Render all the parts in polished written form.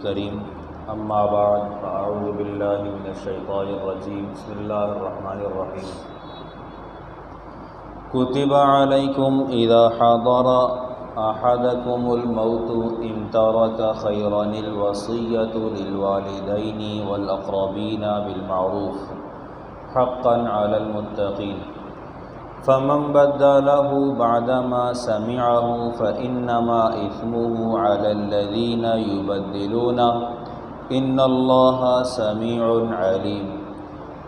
الكريم أما بعد فأعوذ بالله من الشيطان الرجيم بسم الله الرحمن الرحيم كتب عليكم إذا حضر أحدكم الموت إن ترك خيرا الوصية للوالدين والأقربين بالمعروف حقا على المتقين فمن بدله بعدما سمعه فإنما إثمه على الذين يبدلونه إن الله سميع عليم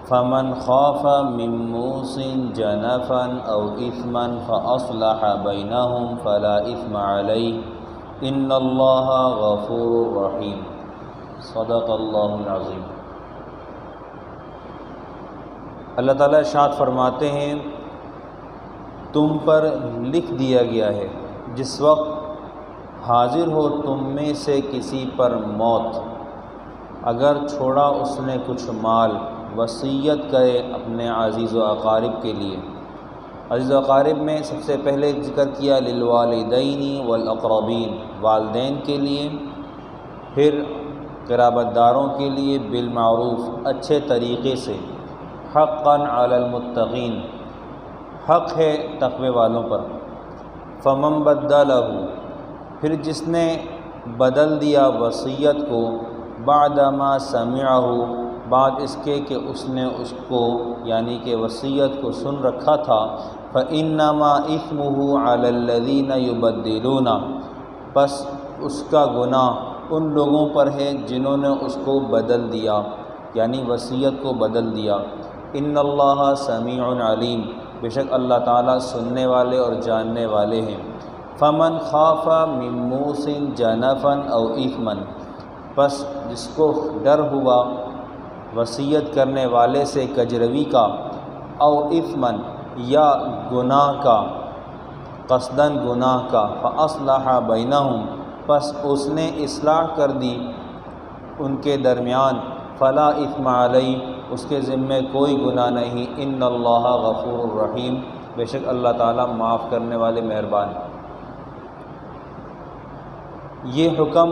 فمن خاف من موص جنفا أو إثما فأصلح بينهم فلا إثم عليه إن الله غفور رحيم صدق اللہ العظیم۔ اللہ تعالیٰ ارشاد فرماتے ہیں تم پر لکھ دیا گیا ہے جس وقت حاضر ہو تم میں سے کسی پر موت، اگر چھوڑا اس نے کچھ مال، وصیت کرے اپنے عزیز و اقارب کے لیے۔ عزیز و اقارب میں سب سے پہلے ذکر کیا للوالدین والاقربین، والدین کے لیے، پھر قرابت داروں کے لیے بالمعروف، اچھے طریقے سے، حقا علی المتقین، حق ہے تقوی والوں پر۔ فمن بدلہ، پھر جس نے بدل دیا وصیت کو، بعد ما سمعہ، بعد اس کے کہ اس نے اس کو یعنی کہ وصیت کو سن رکھا تھا، فإنما إثمه على الذين يبدلون، پس اس کا گناہ ان لوگوں پر ہے جنہوں نے اس کو بدل دیا یعنی وصیت کو بدل دیا۔ ان اللہ سمیع علیم، بے شک اللہ تعالیٰ سننے والے اور جاننے والے ہیں۔ فمن خاف من موص جنفا او اثما، پس جس کو ڈر ہوا وصیت کرنے والے سے کجروی کا، او اثما یا گناہ کا، قصداً گناہ کا، فاصلح بینہم، پس اس نے اصلاح کر دی ان کے درمیان، فلا اثم علیہ، اس کے ذمے کوئی گناہ نہیں، ان اللہ غفور الرحیم، بے شک اللہ تعالیٰ معاف کرنے والے مہربان۔ یہ حکم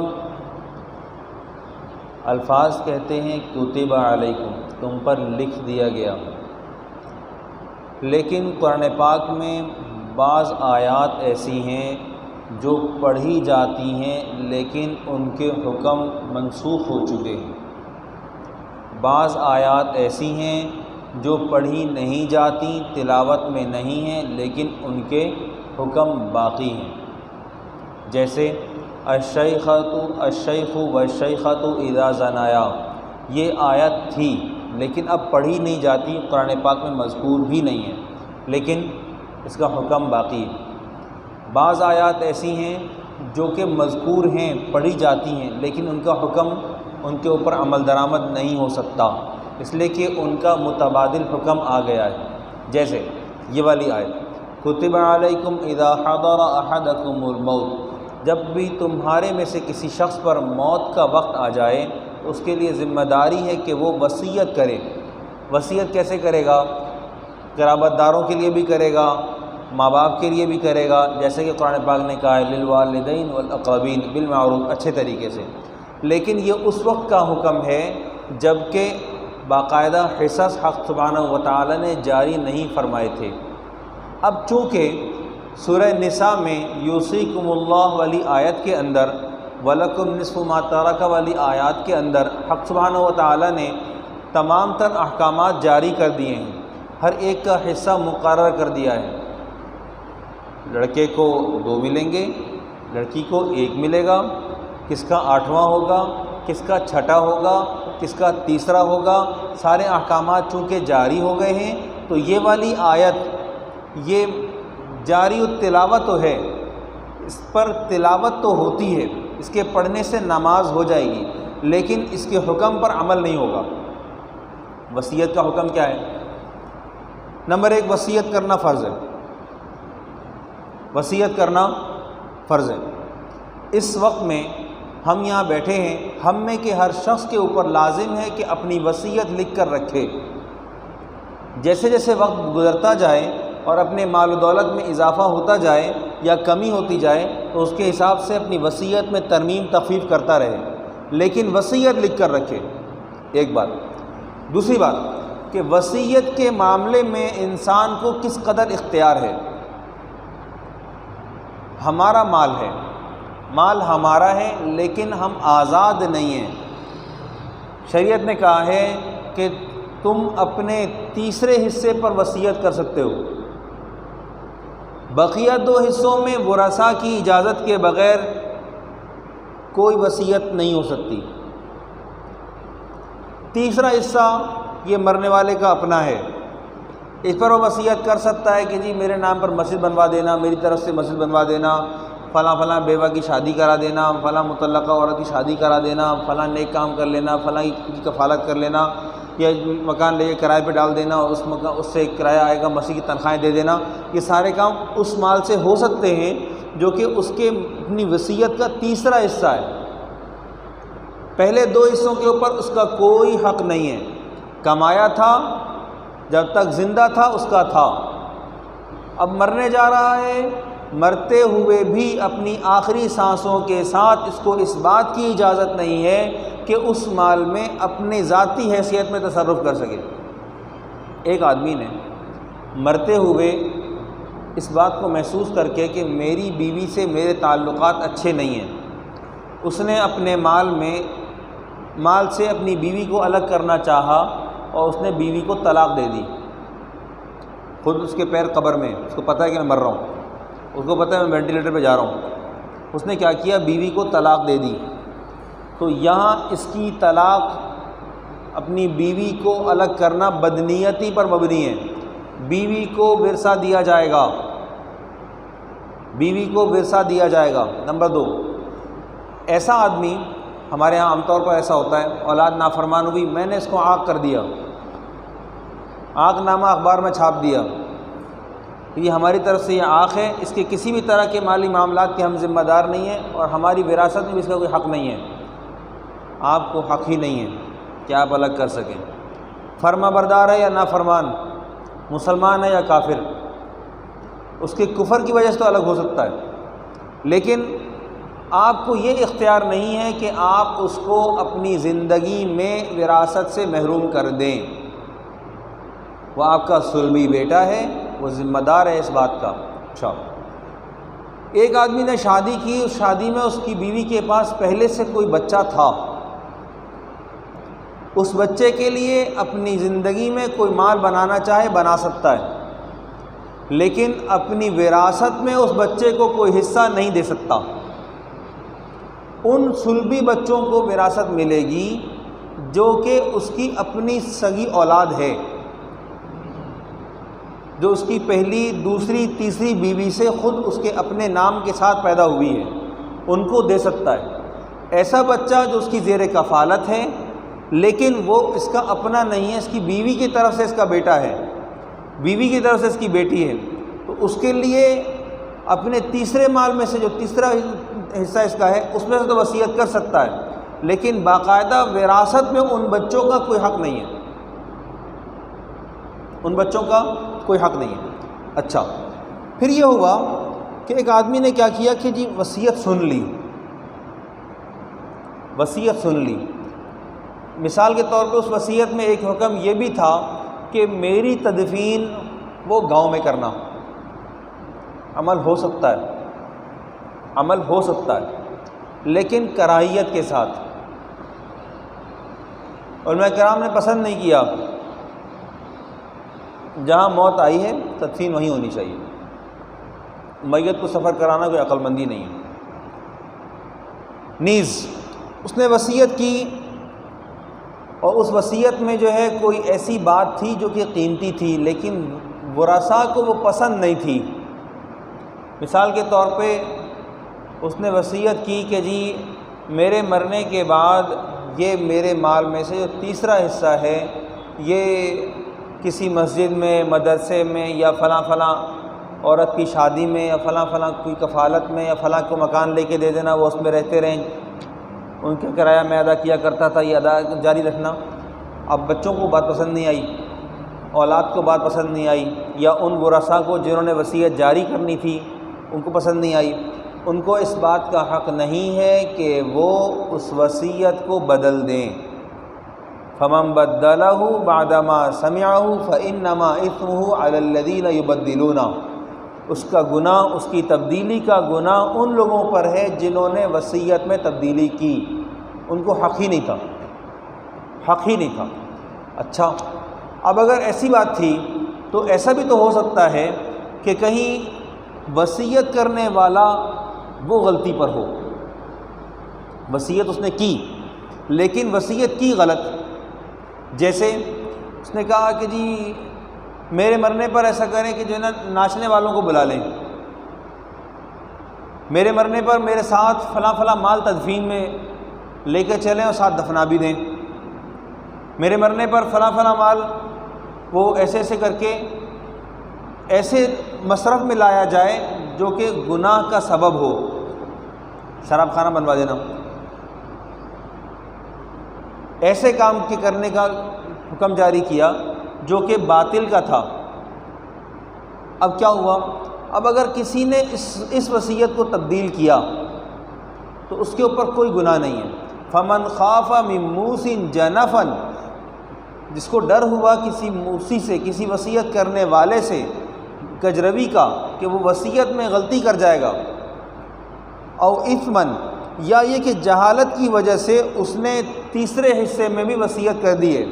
الفاظ کہتے ہیں کتب علیکم، تم پر لکھ دیا گیا، لیکن قرآن پاک میں بعض آیات ایسی ہیں جو پڑھی جاتی ہیں لیکن ان کے حکم منسوخ ہو چکے ہیں۔ بعض آیات ایسی ہیں جو پڑھی نہیں جاتی، تلاوت میں نہیں ہیں لیکن ان کے حکم باقی ہیں، جیسے الشیخ والشیخۃ اذا زنایا، یہ آیت تھی لیکن اب پڑھی نہیں جاتی، قرآن پاک میں مذکور بھی نہیں ہے لیکن اس کا حکم باقی ہے۔ بعض آیات ایسی ہیں جو کہ مذکور ہیں، پڑھی جاتی ہیں لیکن ان کا حکم ان کے اوپر عمل درآمد نہیں ہو سکتا، اس لیے کہ ان کا متبادل حکم آ گیا ہے، جیسے یہ والی آیت کتب علیکم اذا حضر احدکم الموت، جب بھی تمہارے میں سے کسی شخص پر موت کا وقت آ جائے تو اس کے لیے ذمہ داری ہے کہ وہ وصیت کرے۔ وصیت کیسے کرے گا؟ قرابت داروں کے لیے بھی کرے گا، ماں باپ کے لیے بھی کرے گا، جیسے کہ قرآن پاک نے کہا ہے للوالدین والاقربین بالمعروف، اچھے طریقے سے۔ لیکن یہ اس وقت کا حکم ہے جب کہ باقاعدہ حصص حق سبحانہ و تعالی نے جاری نہیں فرمائے تھے۔ اب چونکہ سورہ نساء میں یوصیکم اللہ والی آیت کے اندر، وَلَكُمْ نِصْفُ مَا تَرَكَ والی آیات کے اندر حق سبحانہ و تعالی نے تمام تر احکامات جاری کر دیے ہیں، ہر ایک کا حصہ مقرر کر دیا ہے۔ لڑکے کو 2 ملیں گے، لڑکی کو 1 ملے گا، کس کا 8واں ہوگا، کس کا 6واں ہوگا، کس کا 3واں ہوگا، سارے احکامات چونکہ جاری ہو گئے ہیں تو یہ والی آیت یہ جاری التلاوت تو ہے، اس پر تلاوت تو ہوتی ہے، اس کے پڑھنے سے نماز ہو جائے گی لیکن اس کے حکم پر عمل نہیں ہوگا۔ وصیت کا حکم کیا ہے؟ نمبر 1، وصیت کرنا فرض ہے، وصیت کرنا فرض ہے۔ اس وقت میں ہم یہاں بیٹھے ہیں، ہم میں کہ ہر شخص کے اوپر لازم ہے کہ اپنی وصیت لکھ کر رکھے۔ جیسے جیسے وقت گزرتا جائے اور اپنے مال و دولت میں اضافہ ہوتا جائے یا کمی ہوتی جائے تو اس کے حساب سے اپنی وصیت میں ترمیم تخفیف کرتا رہے۔ لیکن وصیت لکھ کر رکھے، ایک بات۔ دوسری بات کہ وصیت کے معاملے میں انسان کو کس قدر اختیار ہے۔ ہمارا مال ہے، مال ہمارا ہے، لیکن ہم آزاد نہیں ہیں۔ شریعت نے کہا ہے کہ تم اپنے تیسرے حصے پر وصیت کر سکتے ہو، بقیہ 2 حصوں میں ورثاء کی اجازت کے بغیر کوئی وصیت نہیں ہو سکتی۔ تیسرا حصہ یہ مرنے والے کا اپنا ہے، اس پر وہ وصیت کر سکتا ہے کہ جی میرے نام پر مسجد بنوا دینا، میری طرف سے مسجد بنوا دینا، فلاں فلاں بیوہ کی شادی کرا دینا، فلاں مطلقہ عورت کی شادی کرا دینا، فلاں نیک کام کر لینا، فلاں کی کفالت کر لینا، یا مکان لے کے کرائے پہ ڈال دینا، اس سے کرایہ آئے گا، مسجد کی تنخواہیں دے دینا۔ یہ سارے کام اس مال سے ہو سکتے ہیں جو کہ اس کے اپنی وصیت کا تیسرا حصہ ہے۔ پہلے 2 حصوں کے اوپر اس کا کوئی حق نہیں ہے۔ کمایا تھا، جب تک زندہ تھا اس کا تھا، اب مرنے جا رہا ہے، مرتے ہوئے بھی اپنی آخری سانسوں کے ساتھ اس کو اس بات کی اجازت نہیں ہے کہ اس مال میں اپنے ذاتی حیثیت میں تصرف کر سکے۔ ایک آدمی نے مرتے ہوئے اس بات کو محسوس کر کے کہ میری بیوی سے میرے تعلقات اچھے نہیں ہیں، اس نے اپنے مال سے اپنی بیوی کو الگ کرنا چاہا اور اس نے بیوی کو طلاق دے دی۔ خود اس کے پیر قبر میں، اس کو پتہ ہے کہ میں مر رہا ہوں، اس کو پتہ ہے میں وینٹیلیٹر پہ جا رہا ہوں، اس نے کیا کیا، بیوی کو طلاق دے دی۔ تو یہاں اس کی طلاق، اپنی بیوی کو الگ کرنا بدنیتی پر مبنی ہے۔ بیوی کو ورثہ دیا جائے گا، بیوی کو ورثہ دیا جائے گا۔ نمبر 2، ایسا آدمی، ہمارے ہاں عام طور پر ایسا ہوتا ہے، اولاد نافرمان ہوئی، میں نے اس کو عاق کر دیا، عاق نامہ اخبار میں چھاپ دیا، یہ ہماری طرف سے یہ عاق ہے، اس کے کسی بھی طرح کے مالی معاملات کے ہم ذمہ دار نہیں ہیں، اور ہماری وراثت میں بھی اس کا کوئی حق نہیں ہے۔ آپ کو حق ہی نہیں ہے کہ آپ الگ کر سکیں۔ فرما بردار ہے یا نافرمان، مسلمان ہے یا کافر، اس کے کفر کی وجہ سے تو الگ ہو سکتا ہے، لیکن آپ کو یہ اختیار نہیں ہے کہ آپ اس کو اپنی زندگی میں وراثت سے محروم کر دیں۔ وہ آپ کا صلبی بیٹا ہے، وہ ذمہ دار ہے اس بات کا۔ اچھا، ایک آدمی نے شادی کی، اس شادی میں اس کی بیوی کے پاس پہلے سے کوئی بچہ تھا، اس بچے کے لیے اپنی زندگی میں کوئی مال بنانا چاہے بنا سکتا ہے، لیکن اپنی وراثت میں اس بچے کو کوئی حصہ نہیں دے سکتا۔ ان صلبی بچوں کو وراثت ملے گی جو کہ اس کی اپنی سگی اولاد ہے، جو اس کی پہلی، دوسری، تیسری بیوی سے خود اس کے اپنے نام کے ساتھ پیدا ہوئی ہے، ان کو دے سکتا ہے۔ ایسا بچہ جو اس کی زیر کفالت ہے لیکن وہ اس کا اپنا نہیں ہے، اس کی بیوی کی طرف سے اس کا بیٹا ہے، بیوی کی طرف سے اس کی بیٹی ہے، تو اس کے لیے اپنے تیسرے مال میں سے جو تیسرا حصہ اس کا ہے اس میں سے تو وصیت کر سکتا ہے، لیکن باقاعدہ وراثت میں ان بچوں کا کوئی حق نہیں ہے، ان بچوں کا کوئی حق نہیں ہے۔ اچھا، پھر یہ ہوا کہ ایک آدمی نے کیا کیا کہ جی وصیت سن لی، وصیت سن لی۔ مثال کے طور پہ اس وصیت میں ایک حکم یہ بھی تھا کہ میری تدفین وہ گاؤں میں کرنا۔ عمل ہو سکتا ہے، عمل ہو سکتا ہے، لیکن کراہیت کے ساتھ۔ علماء کرام نے پسند نہیں کیا، جہاں موت آئی ہے تدفین وہیں ہونی چاہیے، میت کو سفر کرانا کوئی عقل مندی نہیں ہے۔ نیز اس نے وصیت کی، اور اس وصیت میں جو ہے کوئی ایسی بات تھی جو کہ قیمتی تھی، لیکن ورثاء کو وہ پسند نہیں تھی۔ مثال کے طور پہ اس نے وصیت کی کہ جی میرے مرنے کے بعد یہ میرے مال میں سے جو تیسرا حصہ ہے یہ کسی مسجد میں، مدرسے میں، یا فلاں فلاں عورت کی شادی میں، یا فلاں فلاں کوئی کفالت میں، یا فلاں کو مکان لے کے دے دینا، وہ اس میں رہتے رہیں، ان کا کرایہ میں ادا کیا کرتا تھا، یہ ادا جاری رکھنا۔ اب بچوں کو بات پسند نہیں آئی، اولاد کو بات پسند نہیں آئی، یا ان ورثاء کو جنہوں نے وصیت جاری کرنی تھی ان کو پسند نہیں آئی، ان کو اس بات کا حق نہیں ہے کہ وہ اس وصیت کو بدل دیں۔ فمن بدلہ بعد ما سمعہ فانما اثمہ علی الذین یبدلون، اس کا گناہ، اس کی تبدیلی کا گناہ ان لوگوں پر ہے جنہوں نے وصیت میں تبدیلی کی، ان کو حق ہی نہیں تھا، حق ہی نہیں تھا۔ اچھا، اب اگر ایسی بات تھی تو ایسا بھی تو ہو سکتا ہے کہ کہیں وصیت کرنے والا وہ غلطی پر ہو، وصیت اس نے کی لیکن وصیت کی غلط، جیسے اس نے کہا کہ جی میرے مرنے پر ایسا کریں کہ جو ہے نا ناچنے والوں کو بلا لیں، میرے مرنے پر میرے ساتھ فلاں فلاں مال تدفین میں لے کے چلیں اور ساتھ دفنا بھی دیں، میرے مرنے پر فلاں فلاں مال وہ ایسے ایسے کر کے ایسے مصرف میں لایا جائے جو کہ گناہ کا سبب ہو، شراب خانہ بنوا دینا، ایسے کام کے کرنے کا حکم جاری کیا جو کہ باطل کا تھا۔ اب کیا ہوا؟ اب اگر کسی نے اس وصیت کو تبدیل کیا تو اس کے اوپر کوئی گناہ نہیں ہے۔ فمن خاف من موص جنفا، جس کو ڈر ہوا کسی موصی سے، کسی وصیت کرنے والے سے کجروی کا کہ وہ وصیت میں غلطی کر جائے گا، او اثمن، یا یہ کہ جہالت کی وجہ سے اس نے تیسرے حصے میں بھی وصیت کر دی ہے،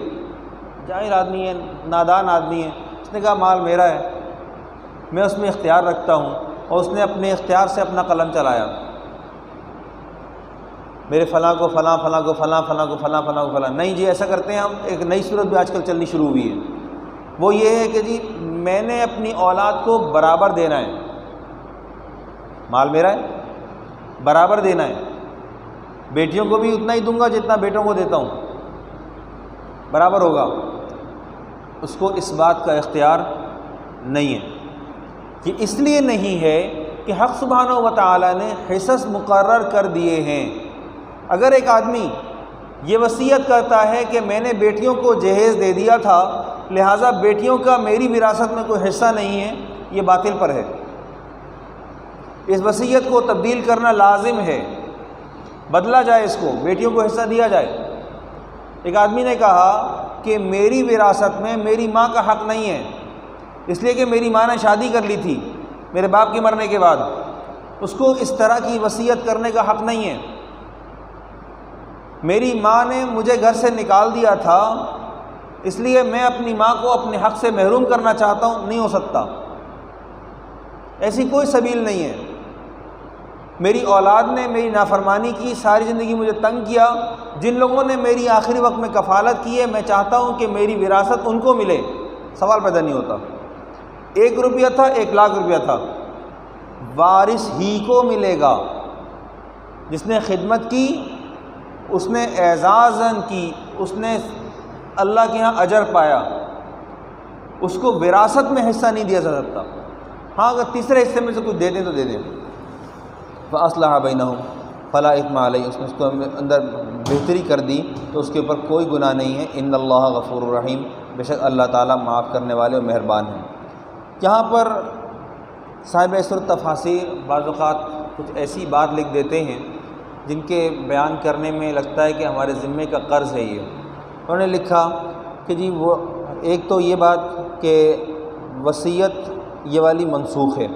جاہل آدمی ہے، نادان آدمی ہے، اس نے کہا مال میرا ہے، میں اس میں اختیار رکھتا ہوں، اور اس نے اپنے اختیار سے اپنا قلم چلایا، میرے فلاں کو فلاں، فلاں کو فلاں، فلاں کو فلاں، فلاں کو فلاں۔ نہیں جی، ایسا کرتے ہیں ہم، ایک نئی صورت بھی آج کل چلنی شروع ہوئی ہے، وہ یہ ہے کہ جی میں نے اپنی اولاد کو برابر دینا ہے، مال میرا ہے، برابر دینا ہے، بیٹیوں کو بھی اتنا ہی دوں گا جتنا بیٹوں کو دیتا ہوں، برابر ہوگا۔ اس کو اس بات کا اختیار نہیں ہے۔ یہ اس لیے نہیں ہے کہ حق سبحانہ و تعالیٰ نے حصص مقرر کر دیے ہیں۔ اگر ایک آدمی یہ وصیت کرتا ہے کہ میں نے بیٹیوں کو جہیز دے دیا تھا لہٰذا بیٹیوں کا میری وراثت میں کوئی حصہ نہیں ہے، یہ باطل پر ہے، اس وصیت کو تبدیل کرنا لازم ہے، بدلا جائے، اس کو بیٹیوں کو حصہ دیا جائے۔ ایک آدمی نے کہا کہ میری وراثت میں میری ماں کا حق نہیں ہے، اس لیے کہ میری ماں نے شادی کر لی تھی میرے باپ کے مرنے کے بعد، اس کو اس طرح کی وصیت کرنے کا حق نہیں ہے، میری ماں نے مجھے گھر سے نکال دیا تھا اس لیے میں اپنی ماں کو اپنے حق سے محروم کرنا چاہتا ہوں، نہیں ہو سکتا، ایسی کوئی سبیل نہیں ہے۔ میری اولاد نے میری نافرمانی کی، ساری زندگی مجھے تنگ کیا، جن لوگوں نے میری آخری وقت میں کفالت کی ہے، میں چاہتا ہوں کہ میری وراثت ان کو ملے، سوال پیدا نہیں ہوتا۔ 1 روپیہ تھا، 1 لاکھ روپیہ تھا، وارث ہی کو ملے گا، جس نے خدمت کی، اس نے اعزازاً کی، اس نے اللہ کے ہاں اجر پایا، اس کو وراثت میں حصہ نہیں دیا جا سکتا۔ ہاں اگر تیسرے حصے میں سے کچھ دے دیں تو دے دیں۔ فَأَصْلَحَ بَيْنَهُمْ فَلَا إِثْمَ عَلَيْهِ، اس نے اس کو اندر بہتری کر دی تو اس کے اوپر کوئی گناہ نہیں ہے۔ ان اللہ غفور الرحیم، بے شک اللہ تعالیٰ معاف کرنے والے اور مہربان ہیں۔ یہاں پر صاحب سورۃ تفاسیر بعض اوقات کچھ ایسی بات لکھ دیتے ہیں جن کے بیان کرنے میں لگتا ہے کہ ہمارے ذمے کا قرض ہے یہ۔ انہوں نے لکھا کہ جی وہ ایک تو یہ بات کہ وصیت یہ والی منسوخ ہے،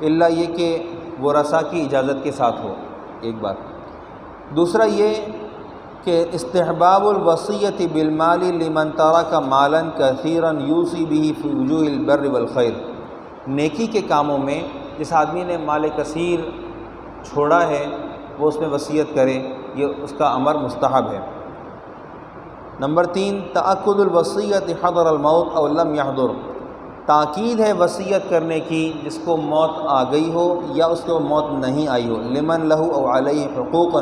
الا یہ کہ ورثاء کی اجازت کے ساتھ ہو، ایک بات۔ دوسرا یہ کہ استحباب الوصیت بالمال لمن ترک مالا کثیرا یوصی به فی وجوہ البر والخیر، نیکی کے کاموں میں جس آدمی نے مال کثیر چھوڑا ہے وہ اس میں وصیت کرے، یہ اس کا امر مستحب ہے۔ نمبر 3 تأکد الوصیت حضر الموت او لم يحضر، تاکید ہے وصیت کرنے کی جس کو موت آ گئی ہو یا اس کو موت نہیں آئی ہو، لمن له او علیہ حقوق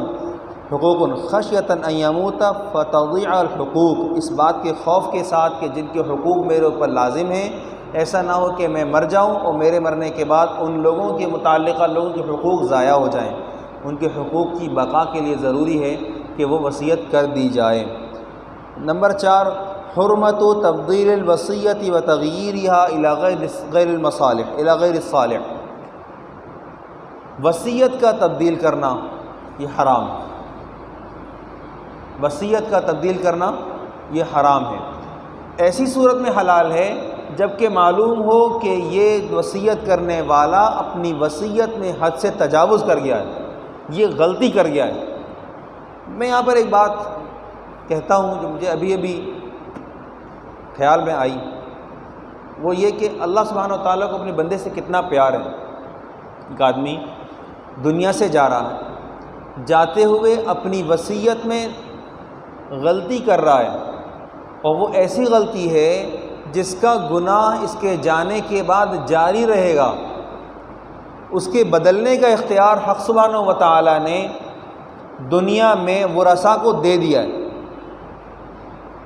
خشیۃ ان یموت فتضیع الحقوق، اس بات کے خوف کے ساتھ کہ جن کے حقوق میرے اوپر لازم ہیں، ایسا نہ ہو کہ میں مر جاؤں اور میرے مرنے کے بعد ان لوگوں کے متعلقہ لوگوں کے حقوق ضائع ہو جائیں، ان کے حقوق کی بقا کے لیے ضروری ہے کہ وہ وصیت کر دی جائے۔ نمبر 4 حرمت و تبدیل الوصیت و تغییرها الی غیر المصالح الی غیر الصالح، وصیت کا تبدیل کرنا یہ حرام ہے، وصیت کا تبدیل کرنا یہ حرام ہے۔ ایسی صورت میں حلال ہے جب کہ معلوم ہو کہ یہ وصیت کرنے والا اپنی وصیت میں حد سے تجاوز کر گیا ہے، یہ غلطی کر گیا ہے۔ میں یہاں پر ایک بات کہتا ہوں جو مجھے ابھی خیال میں آئی، وہ یہ کہ اللہ سبحانہ و تعالیٰ کو اپنے بندے سے کتنا پیار ہے۔ ایک آدمی دنیا سے جا رہا ہے، جاتے ہوئے اپنی وصیت میں غلطی کر رہا ہے، اور وہ ایسی غلطی ہے جس کا گناہ اس کے جانے کے بعد جاری رہے گا، اس کے بدلنے کا اختیار حق سبحانہ و تعالیٰ نے دنیا میں ورثاء کو دے دیا ہے۔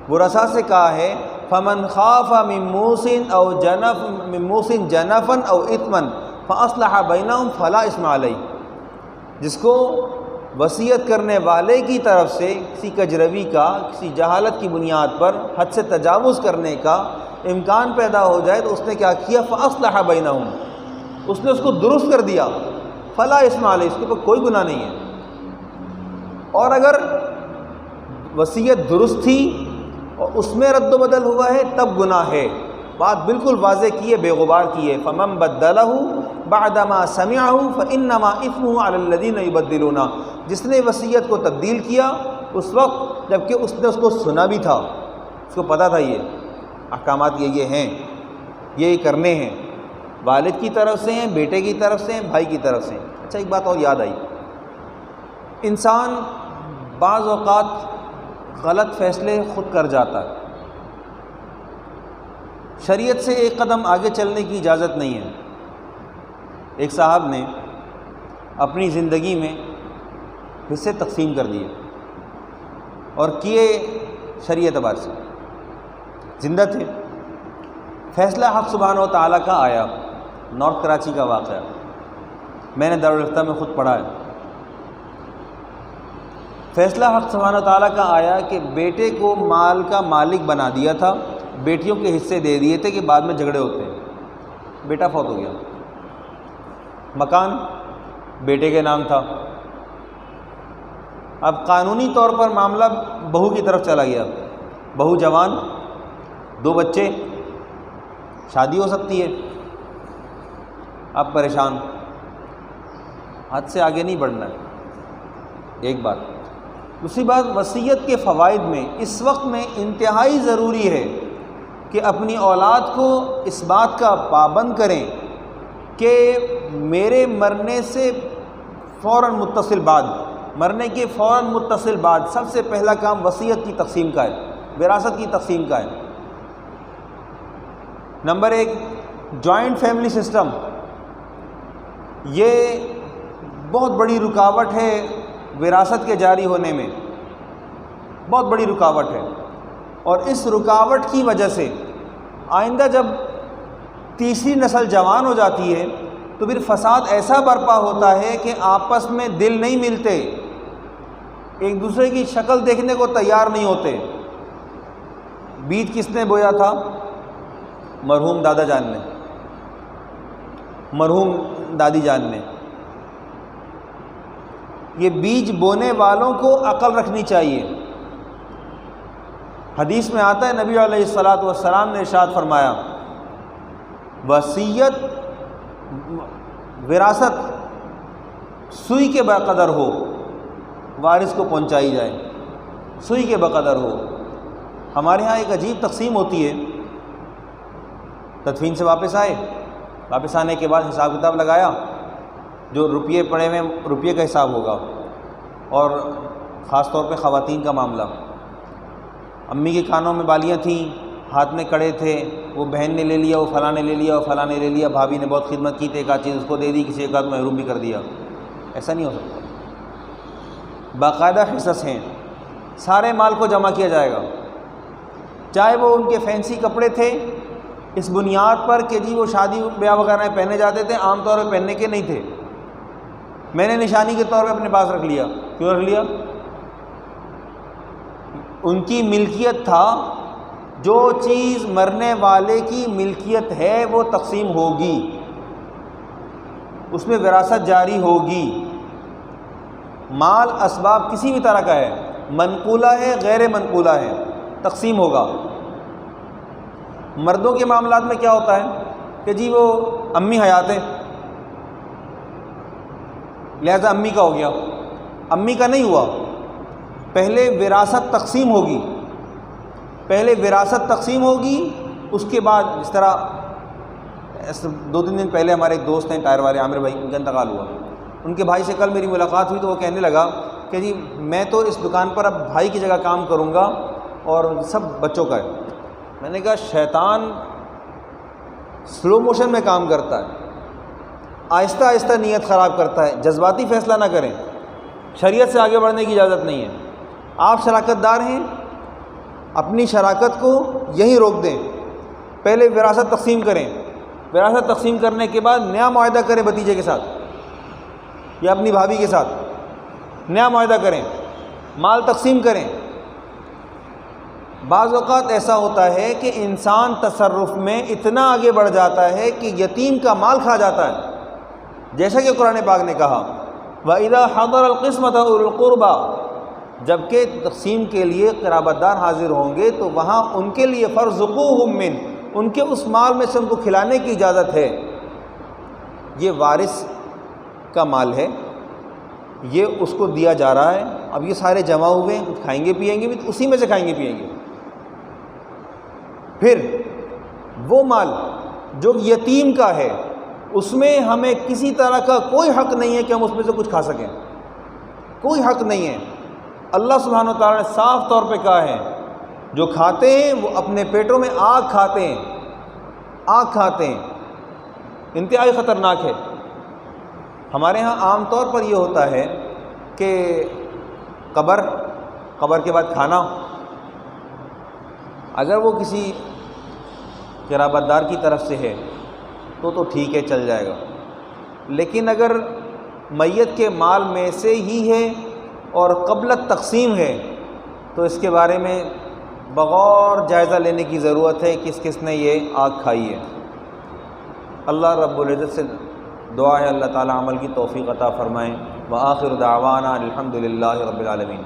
ورثاء سے کہا ہے فمن خاف من موصٍ جنفا او اثما فاصلح بینہم فلا اثم علیہ۔ جس کو وصیت کرنے والے کی طرف سے کسی کجروی کا، کسی جہالت کی بنیاد پر حد سے تجاوز کرنے کا امکان پیدا ہو جائے تو اس نے کیا کیا، فاصلح بینہم، اس نے اس کو درست کر دیا، فلا اثم علیہ، اس کے اوپر کوئی گناہ نہیں ہے۔ اور اگر وصیت درست تھی اور اس میں رد و بدل ہوا ہے تب گناہ ہے۔ بات بالکل واضح کی ہے، بے غبار کی ہے، فمن بدلہ بعدما سمعہ فانما اثمہ علی الذین یبدلون۔ جس نے وصیت کو تبدیل کیا اس وقت جب کہ اس نے اس کو سنا بھی تھا، اس کو پتہ تھا یہ احکامات یہ ہیں، یہ کرنے ہیں، والد کی طرف سے ہیں، بیٹے کی طرف سے ہیں، بھائی کی طرف سے ہیں۔ اچھا ایک بات اور یاد آئی، انسان بعض اوقات غلط فیصلے خود کر جاتا ہے، شریعت سے ایک قدم آگے چلنے کی اجازت نہیں ہے۔ ایک صاحب نے اپنی زندگی میں حصے تقسیم کر دیے اور کیے شریعت اعتبار سے، زندہ تھے، فیصلہ حق سبحانہ و تعالیٰ کا آیا، نارتھ کراچی کا واقعہ، میں نے دارالفتہ میں خود پڑھا ہے۔ فیصلہ حق سبحانہ و تعالیٰ کا آیا کہ بیٹے کو مال کا مالک بنا دیا تھا، بیٹیوں کے حصے دے دیے تھے کہ بعد میں جھگڑے ہوتے ہیں۔ بیٹا فوت ہو گیا، مکان بیٹے کے نام تھا، اب قانونی طور پر معاملہ بہو کی طرف چلا گیا، بہو جوان، 2 بچے، شادی ہو سکتی ہے، اب پریشان، حد سے آگے نہیں بڑھنا ہے، ایک بات۔ دوسری بات، وصیت کے فوائد میں اس وقت میں انتہائی ضروری ہے کہ اپنی اولاد کو اس بات کا پابند کریں کہ میرے مرنے سے فوراً متصل بعد، مرنے کے فوراً متصل بعد سب سے پہلا کام وصیت کی تقسیم کا ہے، وراثت کی تقسیم کا ہے۔ نمبر 1، جوائنٹ فیملی سسٹم، یہ بہت بڑی رکاوٹ ہے وراثت کے جاری ہونے میں، بہت بڑی رکاوٹ ہے، اور اس رکاوٹ کی وجہ سے آئندہ جب تیسری نسل جوان ہو جاتی ہے تو پھر فساد ایسا برپا ہوتا ہے کہ آپس میں دل نہیں ملتے، ایک دوسرے کی شکل دیکھنے کو تیار نہیں ہوتے۔ بیج کس نے بویا تھا؟ مرحوم دادا جان نے، مرحوم دادی جان نے۔ یہ بیج بونے والوں کو عقل رکھنی چاہیے۔ حدیث میں آتا ہے نبی علیہ الصلاۃ والسلام نے ارشاد فرمایا، وصیت وراثت سوئی کے بقدر ہو، وارث کو پہنچائی جائے، سوئی کے بقدر ہو۔ ہمارے ہاں ایک عجیب تقسیم ہوتی ہے، تدفین سے واپس آئے، واپس آنے کے بعد حساب کتاب لگایا، جو روپیے پڑے ہوئے روپیے کا حساب ہوگا، اور خاص طور پہ خواتین کا معاملہ، امی کے کانوں میں بالیاں تھیں، ہاتھ میں کڑے تھے، وہ بہن نے لے لیا، وہ فلاں نے لے لیا، وہ فلاں نے لے لیا، بھابھی نے بہت خدمت کی تھی، ایک آدھ چیز اس کو دے دی، کسی ایک آدھ محروم بھی کر دیا۔ ایسا نہیں ہو سکتا، باقاعدہ حصص ہیں، سارے مال کو جمع کیا جائے گا، چاہے وہ ان کے فینسی کپڑے تھے اس بنیاد پر کہ جی وہ شادی بیاہ وغیرہ میں پہنے جاتے تھے، عام طور پہ پہننے کے نہیں تھے، میں نے نشانی کے طور پہ اپنے پاس رکھ لیا۔ کیوں رکھ لیا؟ ان کی ملکیت تھا، جو چیز مرنے والے کی ملکیت ہے وہ تقسیم ہوگی۔ اس میں وراثت جاری ہوگی۔ مال اسباب کسی بھی طرح کا ہے، منقولہ ہے غیر منقولہ ہے، تقسیم ہوگا۔ مردوں کے معاملات میں کیا ہوتا ہے کہ جی وہ امی حیات ہیں لہذا امی کا ہو گیا، امی کا نہیں ہوا، پہلے وراثت تقسیم ہوگی، پہلے وراثت تقسیم ہوگی، اس کے بعد جس طرح 2-3 دن پہلے ہمارے ایک دوست ہیں ٹائر والے عامر بھائی، ان کا انتقال ہوا، ان کے بھائی سے کل میری ملاقات ہوئی تو وہ کہنے لگا کہ جی میں تو اس دکان پر اب بھائی کی جگہ کام کروں گا اور سب بچوں کا ہے۔ میں نے کہا شیطان سلو موشن میں کام کرتا ہے، آہستہ آہستہ نیت خراب کرتا ہے، جذباتی فیصلہ نہ کریں، شریعت سے آگے بڑھنے کی اجازت نہیں ہے۔ آپ شراکت دار ہیں، اپنی شراکت کو یہیں روک دیں، پہلے وراثت تقسیم کریں، وراثت تقسیم کرنے کے بعد نیا معاہدہ کریں بھتیجے کے ساتھ یا اپنی بھابھی کے ساتھ، نیا معاہدہ کریں، مال تقسیم کریں۔ بعض اوقات ایسا ہوتا ہے کہ انسان تصرف میں اتنا آگے بڑھ جاتا ہے کہ یتیم کا مال کھا جاتا ہے، جیسا کہ قرآن پاک نے کہا وَإِذَا حَضَرَ الْقِسْمَةَ أُولُو الْقُرْبَى، جبکہ تقسیم کے لیے قرابت دار حاضر ہوں گے تو وہاں ان کے لیے فَارْزُقُوهُم مِّنْ، ان کے اس مال میں سے ان کو کھلانے کی اجازت ہے۔ یہ وارث کا مال ہے، یہ اس کو دیا جا رہا ہے، اب یہ سارے جمع ہوئے ہیں، کچھ کھائیں گے پیئیں گے بھی اسی میں سے کھائیں گے پیئیں گے۔ پھر وہ مال جو یتیم کا ہے اس میں ہمیں کسی طرح کا کوئی حق نہیں ہے کہ ہم اس میں سے کچھ کھا سکیں، کوئی حق نہیں ہے۔ اللہ سبحانہ وتعالیٰ نے صاف طور پہ کہا ہے جو کھاتے ہیں وہ اپنے پیٹوں میں آگ کھاتے ہیں، آگ کھاتے ہیں، انتہائی خطرناک ہے۔ ہمارے ہاں عام طور پر یہ ہوتا ہے کہ قبر کے بعد کھانا، اگر وہ کسی قرابت دار کی طرف سے ہے تو ٹھیک ہے چل جائے گا، لیکن اگر میت کے مال میں سے ہی ہے اور قبل تقسیم ہے تو اس کے بارے میں بغور جائزہ لینے کی ضرورت ہے کہ کس نے یہ آگ کھائی ہے۔ اللہ رب العزت سے دعا ہے اللہ تعالی عمل کی توفیق عطا فرمائیں۔ وآخر دعوانا الحمد للہ رب العالمین۔